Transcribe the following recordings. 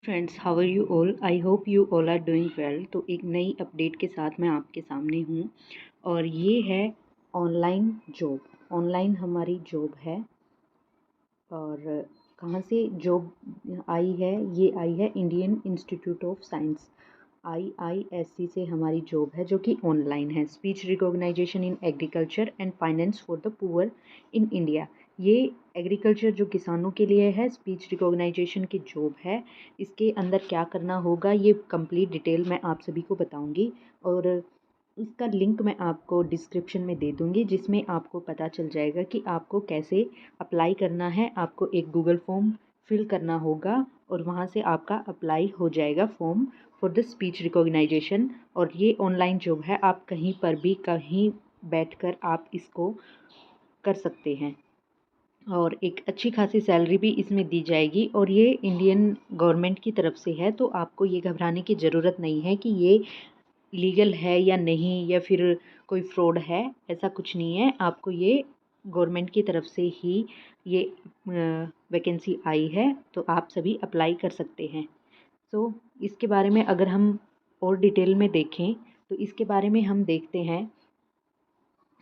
Friends, how are you all? I hope you all are doing well. तो एक नई update के साथ मैं आपके सामने हूँ और ये है ऑनलाइन जॉब। ऑनलाइन हमारी जॉब है और कहाँ से जॉब आई है? ये आई है Indian Institute of Science IISc से हमारी जॉब है, जो कि ऑनलाइन है। Speech recognisation in agriculture and finance for the poor in India. ये एग्रीकल्चर जो किसानों के लिए है, स्पीच रिकॉग्नाइजेशन की जॉब है। इसके अंदर क्या करना होगा, ये कंप्लीट डिटेल मैं आप सभी को बताऊंगी और इसका लिंक मैं आपको डिस्क्रिप्शन में दे दूंगी, जिसमें आपको पता चल जाएगा कि आपको कैसे अप्लाई करना है। आपको एक गूगल फॉर्म फिल करना होगा और वहाँ से आपका अप्लाई हो जाएगा form for the speech recognisation. और ये ऑनलाइन जॉब है, आप कहीं पर भी कहीं बैठकर आप इसको कर सकते हैं और एक अच्छी खासी सैलरी भी इसमें दी जाएगी। और ये इंडियन गवर्नमेंट की तरफ से है, तो आपको ये घबराने की ज़रूरत नहीं है कि ये लीगल है या नहीं, या फिर कोई फ्रॉड है। ऐसा कुछ नहीं है। आपको ये गवर्नमेंट की तरफ से ही ये वैकेंसी आई है, तो आप सभी अप्लाई कर सकते हैं। सो इसके बारे में अगर हम और डिटेल में देखें तो इसके बारे में हम देखते हैं।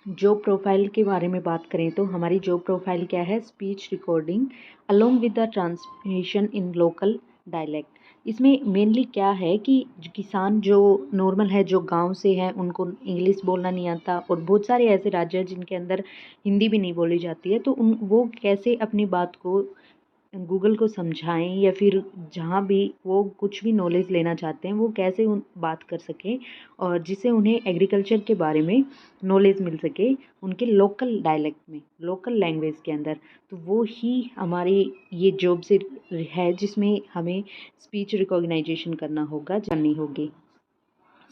जॉब प्रोफाइल के बारे में बात करें तो हमारी जॉब प्रोफाइल क्या है? Speech recording along with the translation in local dialect. इसमें मेनली क्या है कि किसान जो नॉर्मल है, जो गांव से हैं, उनको इंग्लिश बोलना नहीं आता और बहुत सारे ऐसे राज्य हैं जिनके अंदर हिंदी भी नहीं बोली जाती है, तो वो कैसे अपनी बात को गूगल को समझाएं या फिर जहाँ भी वो कुछ भी नॉलेज लेना चाहते हैं वो कैसे उन बात कर सकें और जिससे उन्हें एग्रीकल्चर के बारे में नॉलेज मिल सके उनके लोकल डायलेक्ट में, लोकल लैंग्वेज के अंदर। तो वो ही हमारी ये जॉब से है, जिसमें हमें स्पीच रिकॉग्नाइजेशन करना होगा, जाननी होगी।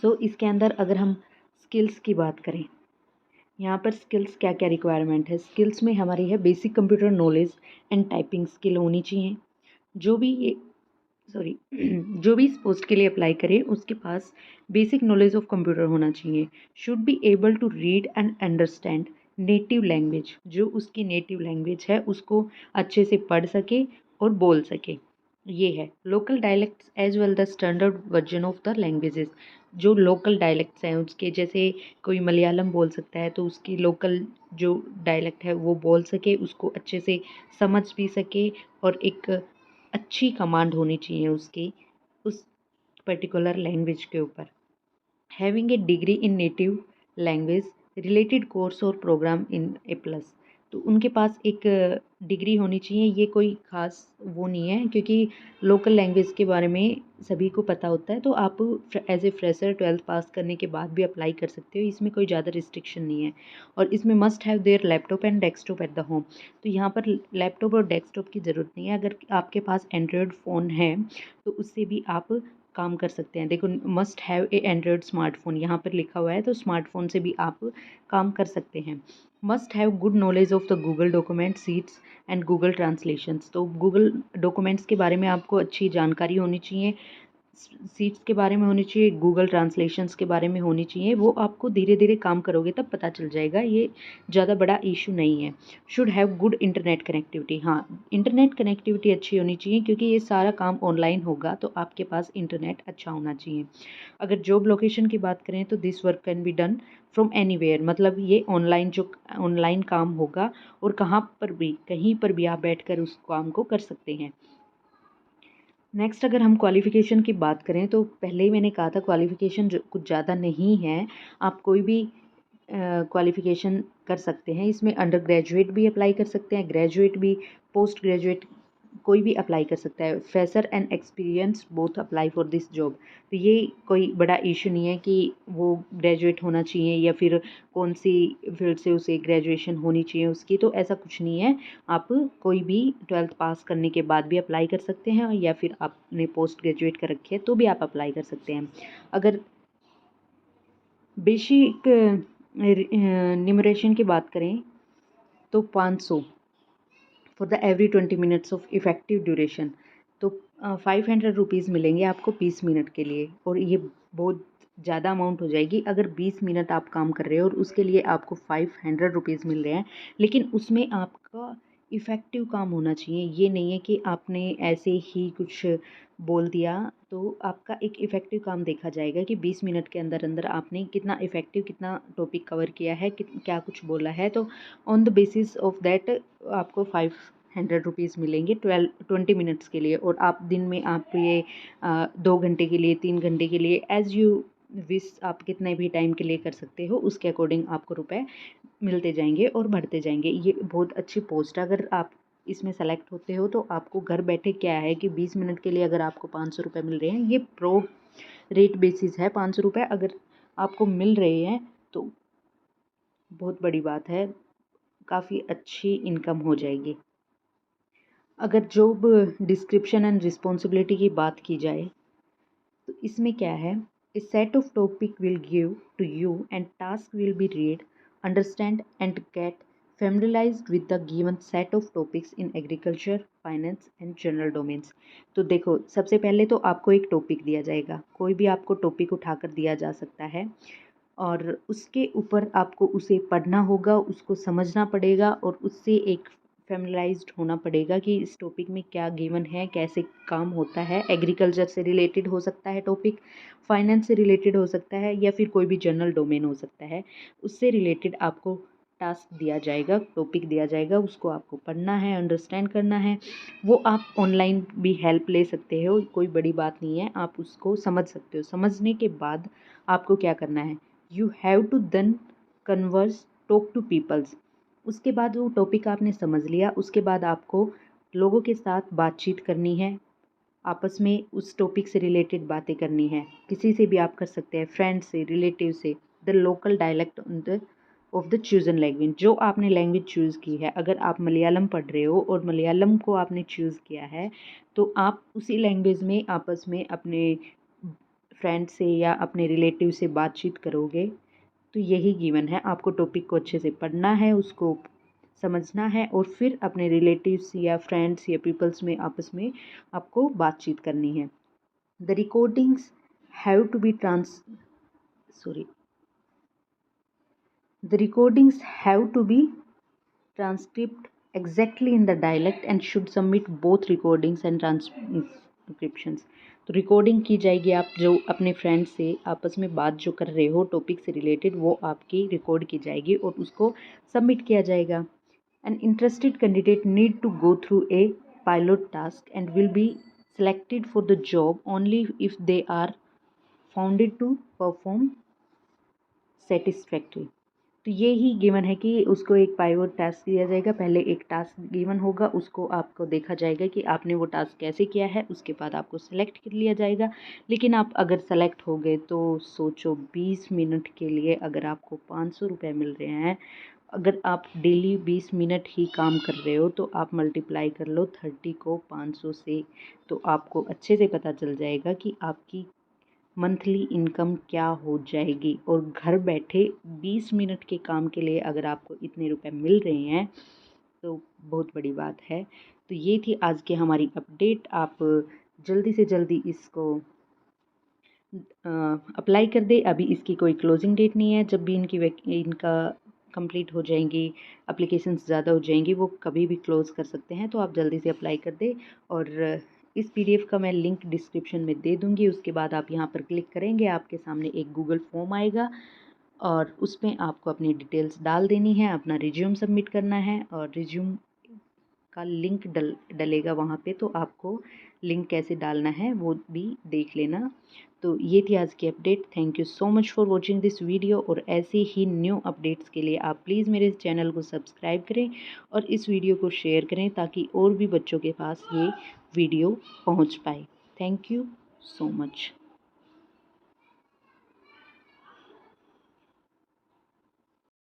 सो इसके अंदर अगर हम स्किल्स की बात करें, यहाँ पर स्किल्स क्या क्या रिक्वायरमेंट है? स्किल्स में हमारी है basic computer knowledge and typing skill होनी चाहिए। जो भी ये सॉरी जो भी इस पोस्ट के लिए अप्लाई करे उसके पास बेसिक नॉलेज ऑफ कंप्यूटर होना चाहिए। Should be able to read and understand native language. जो उसकी नेटिव लैंग्वेज है उसको अच्छे से पढ़ सके और बोल सके। ये है local dialects as well the standard version of the languages. जो लोकल डायलेक्ट्स हैं उसके, जैसे कोई मलयालम बोल सकता है तो उसकी लोकल जो डायलेक्ट है वो बोल सके, उसको अच्छे से समझ भी सके और एक अच्छी कमांड होनी चाहिए उसकी उस पर्टिकुलर लैंग्वेज के ऊपर। Having a degree in native language related course और प्रोग्राम इन ए प्लस। तो उनके पास एक डिग्री होनी चाहिए। ये कोई ख़ास वो नहीं है, क्योंकि लोकल लैंग्वेज के बारे में सभी को पता होता है, तो आप एज ए फ्रेशर 12th पास करने के बाद भी अप्लाई कर सकते हो। इसमें कोई ज़्यादा रिस्ट्रिक्शन नहीं है। और इसमें must have their laptop and desktop at the home. तो यहाँ पर लैपटॉप और डेस्कटॉप की ज़रूरत नहीं है। अगर आपके पास एंड्रॉयड फ़ोन है तो उससे भी आप काम कर सकते हैं। देखो, must have a Android smartphone यहाँ पर लिखा हुआ है, तो स्मार्टफोन से भी आप काम कर सकते हैं। Must have good knowledge of the Google document seats and Google translations. तो गूगल डॉक्यूमेंट्स के बारे में आपको अच्छी जानकारी होनी चाहिए, सीट्स के बारे में होनी चाहिए, गूगल ट्रांसलेशंस के बारे में होनी चाहिए। वो आपको धीरे धीरे काम करोगे तब पता चल जाएगा, ये ज़्यादा बड़ा इशू नहीं है। Should have good internet connectivity. हाँ, इंटरनेट कनेक्टिविटी अच्छी होनी चाहिए, क्योंकि ये सारा काम ऑनलाइन होगा, तो आपके पास इंटरनेट अच्छा होना चाहिए। अगर जॉब लोकेशन की बात करें तो this work can be done from anywhere. मतलब ये ऑनलाइन काम होगा और कहीं पर भी आप बैठकर उस काम को कर सकते हैं। नेक्स्ट, अगर हम क्वालिफ़िकेशन की बात करें तो पहले ही मैंने कहा था क्वालिफ़िकेशन जो कुछ ज़्यादा नहीं है। आप कोई भी क्वालिफ़िकेशन कर सकते हैं। इसमें अंडर ग्रेजुएट भी अप्लाई कर सकते हैं, ग्रेजुएट भी, पोस्ट ग्रेजुएट कोई भी अप्लाई कर सकता है। Fresher and experience both apply for this job. तो ये कोई बड़ा इशू नहीं है कि वो ग्रेजुएट होना चाहिए या फिर कौन सी फील्ड से उसे ग्रेजुएशन होनी चाहिए उसकी, तो ऐसा कुछ नहीं है। आप कोई भी 12th पास करने के बाद भी अप्लाई कर सकते हैं, या फिर आपने पोस्ट ग्रेजुएट कर रखी है तो भी आप अप्लाई कर सकते हैं। अगर बेसिक न्यूमरेशन की बात करें तो 500 for the every 20 minutes of effective duration. तो 500 रुपीज़ मिलेंगे आपको 20 मिनट के लिए, और ये बहुत ज़्यादा अमाउंट हो जाएगी अगर 20 मिनट आप काम कर रहे हो और उसके लिए आपको 500 रुपीज़ मिल रहे हैं। लेकिन उसमें आपका इफ़ेक्टिव काम होना चाहिए। ये नहीं है कि आपने ऐसे ही कुछ बोल दिया तो आपका एक इफ़ेक्टिव काम देखा जाएगा कि 20 मिनट के अंदर अंदर आपने कितना इफ़ेक्टिव कितना टॉपिक कवर किया है, क्या कुछ बोला है। तो on the basis of that आपको 500 रुपीज़ मिलेंगे 20 मिनट्स के लिए। और आप दिन में आप ये 2 घंटे के लिए 3 घंटे के लिए एज़ यू विश आप कितने भी टाइम के लिए कर सकते हो, उसके अकॉर्डिंग आपको रुपए मिलते जाएंगे और बढ़ते जाएंगे। ये बहुत अच्छी पोस्ट है। अगर आप इसमें सेलेक्ट होते हो तो आपको घर बैठे क्या है कि 20 मिनट के लिए अगर आपको 500 रुपये मिल रहे हैं, ये प्रो रेट बेसिस है। 500 रुपये अगर आपको मिल रहे हैं तो बहुत बड़ी बात है, काफ़ी अच्छी इनकम हो जाएगी। अगर जॉब डिस्क्रिप्शन एंड रिस्पॉन्सिबिलिटी की बात की जाए तो इसमें क्या है, a set of topic will give to you and task will be read, understand and get familiarized with the given set of topics in agriculture, finance and general domains। तो देखो, सबसे पहले तो आपको एक टॉपिक दिया जाएगा, कोई भी आपको टॉपिक उठाकर दिया जा सकता है और उसके ऊपर आपको उसे पढ़ना होगा, उसको समझना पड़ेगा और उससे एक फेमिलाइज्ड होना पड़ेगा कि इस टॉपिक में क्या गिवन है, कैसे काम होता है। एग्रीकल्चर से रिलेटेड हो सकता है टॉपिक, फाइनेंस से रिलेटेड हो सकता है या फिर कोई भी जनरल डोमेन हो सकता है। उससे रिलेटेड आपको टास्क दिया जाएगा, टॉपिक दिया जाएगा, उसको आपको पढ़ना है, अंडरस्टैंड करना है। वो आप ऑनलाइन भी हेल्प ले सकते हो, कोई बड़ी बात नहीं है, आप उसको समझ सकते हो। समझने के बाद आपको क्या करना है, you have to then converse, talk to peoples. उसके बाद वो टॉपिक आपने समझ लिया, उसके बाद आपको लोगों के साथ बातचीत करनी है, आपस में उस टॉपिक से रिलेटेड बातें करनी है। किसी से भी आप कर सकते हैं, फ्रेंड से, रिलेटिव से। The local dialect of the chosen language, जो आपने लैंग्वेज चूज़ की है। अगर आप मलयालम पढ़ रहे हो और मलयालम को आपने चूज़ किया है तो आप उसी लैंग्वेज में आपस में अपने फ्रेंड से या अपने रिलेटिव से बातचीत करोगे। तो यही गिवन है, आपको टॉपिक को अच्छे से पढ़ना है, उसको समझना है और फिर अपने रिलेटिव्स या फ्रेंड्स या पीपल्स में आपस में आपको बातचीत करनी है। The recordings have to be the recordings have to be transcribed exactly in the dialect and should submit both recordings and transcriptions। तो रिकॉर्डिंग की जाएगी, आप जो अपने फ्रेंड से आपस में बात जो कर रहे हो टॉपिक से रिलेटेड, वो आपकी रिकॉर्ड की जाएगी और उसको सबमिट किया जाएगा। An interested candidate need to go through a pilot task and will be selected for the job only if they are found to perform satisfactory। तो ये ही गिवन है कि उसको एक पाइवट टास्क दिया जाएगा। पहले एक टास्क गिवन होगा, उसको आपको देखा जाएगा कि आपने वो टास्क कैसे किया है, उसके बाद आपको सेलेक्ट कर लिया जाएगा। लेकिन आप अगर सेलेक्ट हो गए तो सोचो, 20 मिनट के लिए अगर आपको 500 रुपये मिल रहे हैं, अगर आप डेली 20 मिनट ही काम कर रहे हो तो आप मल्टीप्लाई कर लो 30 को 500 से, तो आपको अच्छे से पता चल जाएगा कि आपकी मंथली इनकम क्या हो जाएगी। और घर बैठे 20 मिनट के काम के लिए अगर आपको इतने रुपए मिल रहे हैं तो बहुत बड़ी बात है। तो ये थी आज की हमारी अपडेट। आप जल्दी से जल्दी इसको अप्लाई कर दे। अभी इसकी कोई क्लोजिंग डेट नहीं है, जब भी इनका कंप्लीट हो जाएंगी, एप्लीकेशंस ज़्यादा हो जाएंगी, वो कभी भी क्लोज़ कर सकते हैं। तो आप जल्दी से अप्लाई कर दे। और इस पीडीएफ का मैं लिंक डिस्क्रिप्शन में दे दूँगी। उसके बाद आप यहाँ पर क्लिक करेंगे, आपके सामने एक गूगल फॉर्म आएगा और उसमें आपको अपनी डिटेल्स डाल देनी है, अपना रिज्यूम सबमिट करना है और रिज्यूम का लिंक डलेगा वहाँ पे, तो आपको लिंक कैसे डालना है वो भी देख लेना। तो ये थी आज की update. Thank you so much for watching this video. और ऐसे ही न्यू अपडेट्स के लिए आप प्लीज़ मेरे चैनल को सब्सक्राइब करें और इस वीडियो को शेयर करें ताकि और भी बच्चों के पास ये वीडियो पहुँच पाए। Thank you so much.